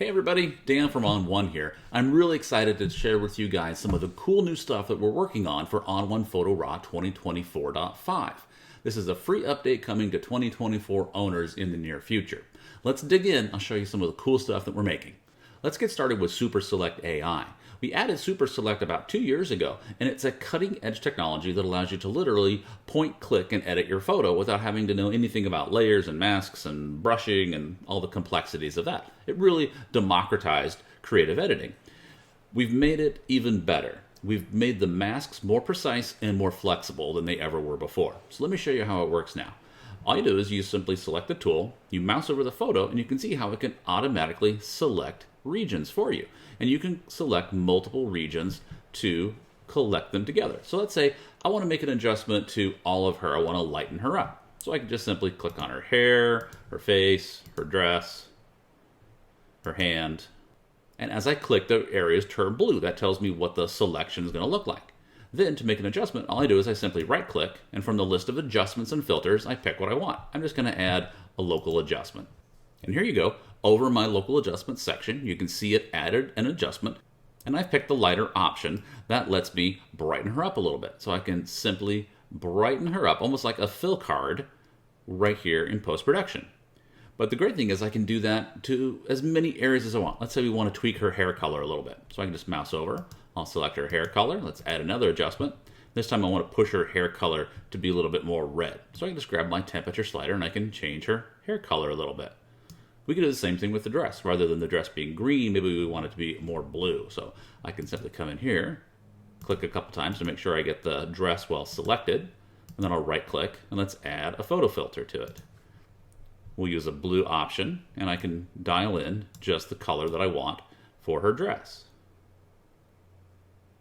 Hey everybody, Dan from ON1 here. I'm really excited to share with you guys some of the cool new stuff that we're working on for ON1 Photo RAW 2024.5. This is a free update coming to 2024 owners in the near future. Let's dig in. I'll show you some of the cool stuff that we're making. Let's get started with Super Select AI. We added Super Select about 2 years ago, and it's a cutting-edge technology that allows you to literally point, click, and edit your photo without having to know anything about layers and masks and brushing and all the complexities of that. It really democratized creative editing. We've made it even better. We've made the masks more precise and more flexible than they ever were before. So let me show you how it works now. All you do is you simply select the tool, you mouse over the photo, and you can see how it can automatically select regions for you. And you can select multiple regions to collect them together. So let's say I want to make an adjustment to all of her. I want to lighten her up. So I can just simply click on her hair, her face, her dress, her hand. And as I click, the areas turn blue. That tells me what the selection is going to look like. Then to make an adjustment, all I do is I simply right click, and from the list of adjustments and filters, I pick what I want. I'm just going to add a local adjustment. And here you go. Over my local adjustment section, you can see it added an adjustment, and I've picked the lighter option. That lets me brighten her up a little bit. So I can simply brighten her up, almost like a fill card, right here in post-production. But the great thing is I can do that to as many areas as I want. Let's say we want to tweak her hair color a little bit. So I can just mouse over. I'll select her hair color. Let's add another adjustment. This time I want to push her hair color to be a little bit more red. So I can just grab my temperature slider and I can change her hair color a little bit. We can do the same thing with the dress. Rather than the dress being green, maybe we want it to be more blue. So I can simply come in here, click a couple times to make sure I get the dress well selected, and then I'll right click and let's add a photo filter to it. We'll use a blue option, and I can dial in just the color that I want for her dress.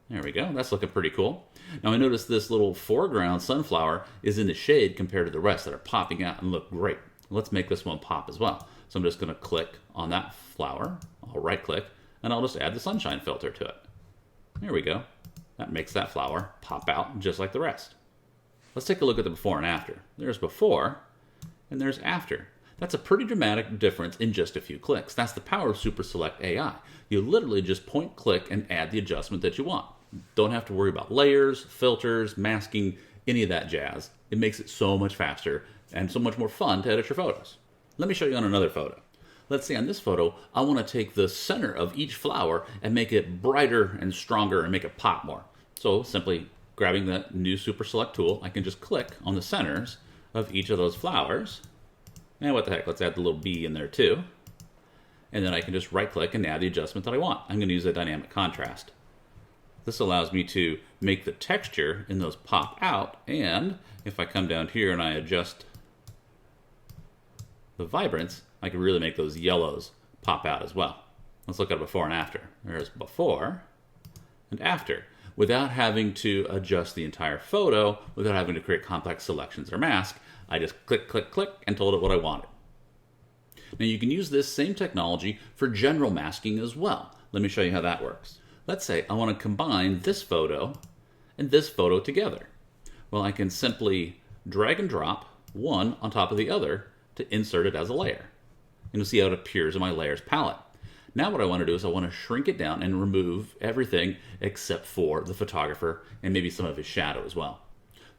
There we go. That's looking pretty cool. Now I notice this little foreground sunflower is in the shade compared to the rest that are popping out and look great. Let's make this one pop as well. So I'm just going to click on that flower. I'll right click, and I'll just add the sunshine filter to it. There we go. That makes that flower pop out just like the rest. Let's take a look at the before and after. There's before, and there's after. That's a pretty dramatic difference in just a few clicks. That's the power of Super Select AI. You literally just point, click, and add the adjustment that you want. Don't have to worry about layers, filters, masking, any of that jazz. It makes it so much faster and so much more fun to edit your photos. Let me show you on another photo. Let's say on this photo, I want to take the center of each flower and make it brighter and stronger and make it pop more. So simply grabbing the new Super Select tool, I can just click on the centers of each of those flowers. And what the heck, let's add the little bee in there too. And then I can just right click and add the adjustment that I want. I'm going to use a dynamic contrast. This allows me to make the texture in those pop out, and if I come down here and I adjust the vibrance, I can really make those yellows pop out as well. Let's look at before and after. There's before and after. Without having to adjust the entire photo, without having to create complex selections or mask, I just click, click, click, and told it what I wanted. Now you can use this same technology for general masking as well. Let me show you how that works. Let's say I want to combine this photo and this photo together. Well, I can simply drag and drop one on top of the other to insert it as a layer. And you'll see how it appears in my layers palette. Now what I want to do is I want to shrink it down and remove everything except for the photographer and maybe some of his shadow as well.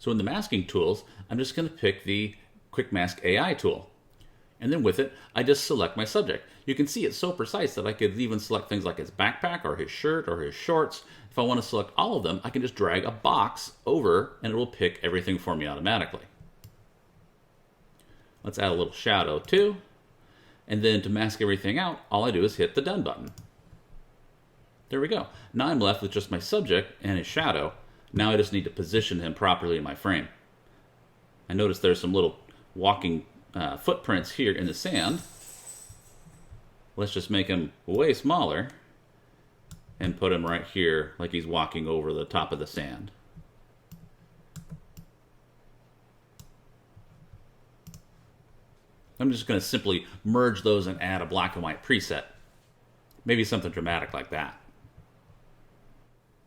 So in the masking tools, I'm just going to pick the Quick Mask AI tool. And then with it, I just select my subject. You can see it's so precise that I could even select things like his backpack or his shirt or his shorts. If I want to select all of them, I can just drag a box over and it will pick everything for me automatically. Let's add a little shadow too. And then to mask everything out, all I do is hit the done button. There we go. Now I'm left with just my subject and his shadow. Now I just need to position him properly in my frame. I notice there's some little walking footprints here in the sand. Let's just make him way smaller and put him right here like he's walking over the top of the sand. I'm just going to simply merge those and add a black and white preset. Maybe something dramatic like that.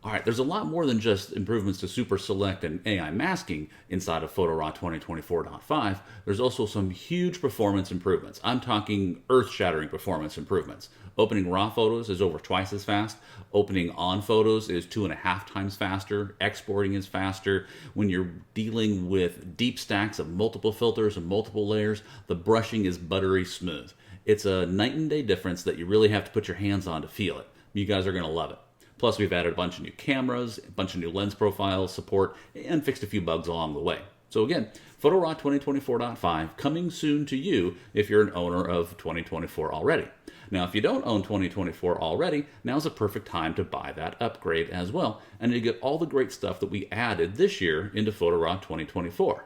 All right, there's a lot more than just improvements to Super Select and AI masking inside of Photo RAW 2024.5. There's also some huge performance improvements. I'm talking earth-shattering performance improvements. Opening RAW photos is over twice as fast. Opening ON photos is 2.5 times faster. Exporting is faster. When you're dealing with deep stacks of multiple filters and multiple layers, the brushing is buttery smooth. It's a night and day difference that you really have to put your hands on to feel it. You guys are going to love it. Plus, we've added a bunch of new cameras, a bunch of new lens profiles, support, and fixed a few bugs along the way. So again, Photo RAW 2024.5 coming soon to you if you're an owner of 2024 already. Now, if you don't own 2024 already, now's a perfect time to buy that upgrade as well, and you get all the great stuff that we added this year into Photo RAW 2024.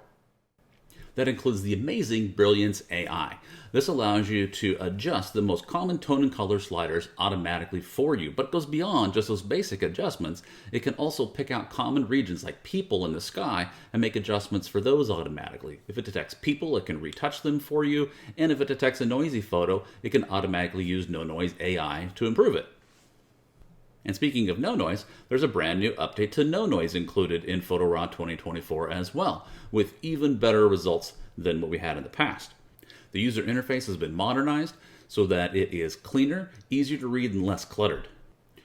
That includes the amazing Brilliance AI. This allows you to adjust the most common tone and color sliders automatically for you, but it goes beyond just those basic adjustments. It can also pick out common regions like people in the sky and make adjustments for those automatically. If it detects people, it can retouch them for you, and if it detects a noisy photo, it can automatically use No Noise AI to improve it. And speaking of no noise, there's a brand new update to no noise included in Photo RAW 2024 as well, with even better results than what we had in the past. The user interface has been modernized so that it is cleaner, easier to read, and less cluttered.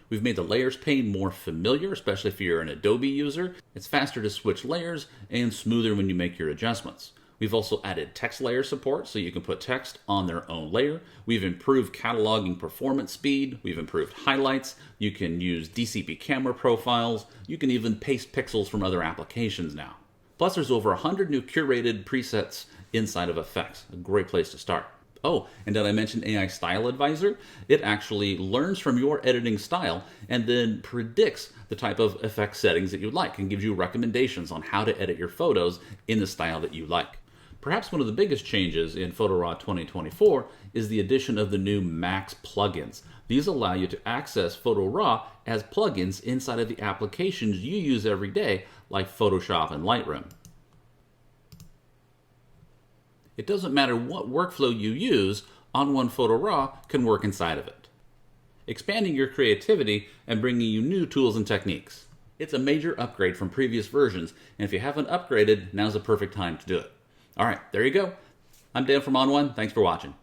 We've made the layers pane more familiar, especially if you're an Adobe user. It's faster to switch layers and smoother when you make your adjustments. We've also added text layer support so you can put text on their own layer. We've improved cataloging performance speed. We've improved highlights. You can use DCP camera profiles. You can even paste pixels from other applications now. Plus, there's over 100 new curated presets inside of effects. A great place to start. Oh, and did I mention AI Style Advisor? It actually learns from your editing style and then predicts the type of effect settings that you like and gives you recommendations on how to edit your photos in the style that you like. Perhaps one of the biggest changes in Photo RAW 2024 is the addition of the new Max plugins. These allow you to access Photo RAW as plugins inside of the applications you use every day, like Photoshop and Lightroom. It doesn't matter what workflow you use, ON1 Photo RAW can work inside of it, expanding your creativity and bringing you new tools and techniques. It's a major upgrade from previous versions, and if you haven't upgraded, now's the perfect time to do it. All right, there you go. I'm Dan from ON1. Thanks for watching.